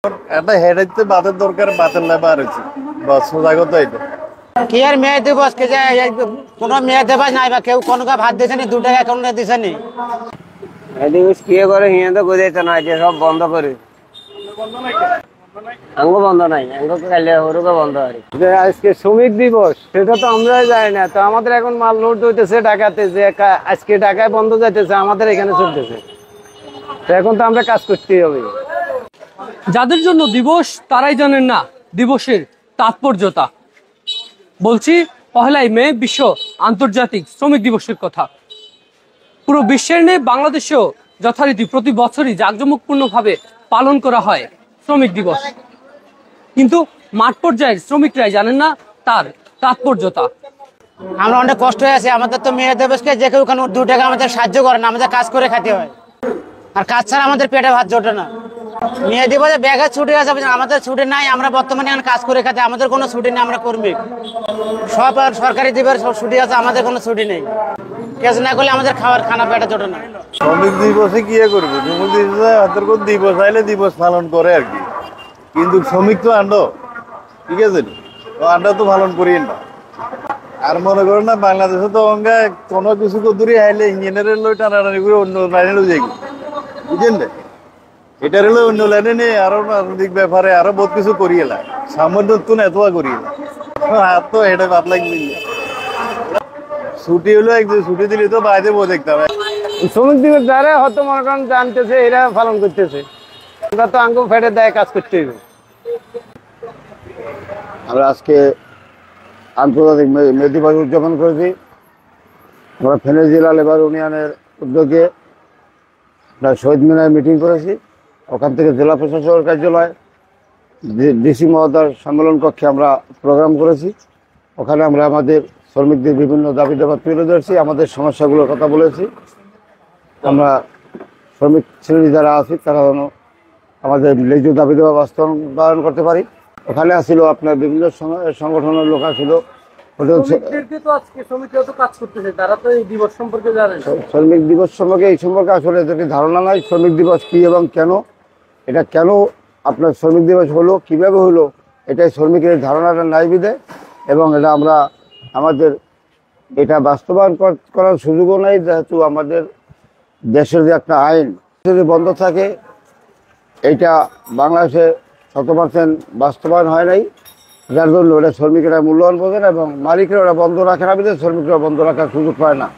একটা হেডাইতে বাতের দরকার, বাতের না বার হয়েছে বস সোজা কথা এটা। কি আর মেয়ে দিবস কে যায় কোনো মেয়ে দেবাস নাই বা কেউ কোনো ভাত দিছে নি, 2 টাকা কোনো দিছে নি। দিবস কি করে হিয়া তো বুঝাইতে না যে সব বন্ধ করে আঙ্গ বন্ধ নাই, আঙ্গ কাইলে হরুকে বন্ধ হয়। আজকে শ্রমিক দিবস সেটা তো আমরাই জানি না, তো আমাদের এখন মাল লোড হইতেছে ঢাকাতে, যে আজকে ঢাকায় বন্ধ যাইতেছে, আমাদের এখানে চলতেছে, তো এখন তো আমরা কাজ করতেই হবে। যাদের জন্য দিবস তারাই জানেন না দিবসের তাৎপর্যতা। বলছি 1লা মে বিশ্ব আন্তর্জাতিক শ্রমিক দিবসের কথা। পুরো বিশ্বের নেই বাংলাদেশেও যথারীতি প্রতি বছরই জাঁকজমকপূর্ণভাবে পালন করা হয় শ্রমিক দিবস, কিন্তু মাঠ পর্যায়ের শ্রমিকরাই জানেন না তার তাৎপর্যতা। আমরা অনেক কষ্ট হয়ে আছি, আমাদের তো মেয়ে দিবসকে যে কেউ 2 টাকা আমাদের সাহায্য করে না, আমাদের কাজ করে খেতে হয়, আর কাজ ছাড়া আমাদের পেটে ভাত জোটে না। মেয়ে দিবসে ব্যাগের ছুটি আছে, আমাদের ছুটি নাই, আমরা বর্তমানে এখন কাজ করে খেতে, আমাদের কোনো ছুটি নেই, আমরা কর্মী সব আর সরকারি দিবের সব ছুটি আছে, আমাদের কোনো ছুটি নেই। কাজ না করলে আমাদের খানা পেটে জোটে না। শ্রমিক দিবসে কি করবে, শ্রমিক দিবসে হাতের কোন দিবস আইলে দিবস পালন করে আর কি, কিন্তু শ্রমিক তো আন্ড, ঠিক আছে, আন্ডা তো পালন করি না। আর মনে করেন না বাংলাদেশে তো অঙ্গা কোনো কিছু দূরে আইলে ইঞ্জিনিয়ারের লই টানাটানি করে অন্য লাইনে যাই, বুঝলেন না, এটা হলো অন্য লাইনে নিয়ে আরো রাজনৈতিক ব্যাপারে আরো বহুত কিছু করিয়ে এলাম, সামান্য তো না এত করিয়ে হাত তো এটা বাদ লাগবে। ছুটি হলো একদিন ছুটি দিলে তো বাইরে বউ দেখতে হবে। শ্রমিক দিবস যারা হয়তো মনে করেন জানতেছে এরা পালন করতেছে, আমরা তো আঙ্গুল ফেটে দেয় কাজ করতে হবে। আমরা আজকে আন্তর্জাতিক মে দিবস উদযাপন করেছি। আমরা ফেনী জেলা লেবার ইউনিয়নের উদ্যোগে শহীদ মিনারে মিটিং করেছি। ওখান থেকে জেলা প্রশাসকের কার্যালয়, ডিসি মহোদয়ের সম্মেলন কক্ষে আমরা প্রোগ্রাম করেছি। ওখানে আমরা আমাদের শ্রমিকদের বিভিন্ন দাবি দাবা তুলে ধরেছি, আমাদের সমস্যাগুলোর কথা বলেছি। আমরা শ্রমিক শ্রেণী যারা আছি তারা যেন আমাদের ন্যায্য দাবি দেওয়া বাস্তবায়ন করতে পারি। ওখানে আসছিল আপনার বিভিন্ন সংগঠনের লোক আসছিল। শ্রমিক দিবস সম্পর্কে এই সম্পর্কে আসলে এদেরকে ধারণা নাই, শ্রমিক দিবস কি এবং কেন, এটা কেন আপনার শ্রমিক দিবস হলো, কিভাবে হলো, এটাই শ্রমিকের ধারণাটা নাই বিদে, এবং এটা আমরা আমাদের এটা বাস্তবায়ন করার সুযোগও নাই, যেহেতু আমাদের দেশের যে একটা আইন যদি বন্ধ থাকে, এইটা বাংলাদেশে 100% বাস্তবায়ন হয় নাই, যার জন্য ওটা শ্রমিকেরা মূল্যায়ন বোঝে না এবং মালিকরা ওরা বন্ধ রাখে না, শ্রমিকরা বন্ধ রাখার সুযোগ পায় না।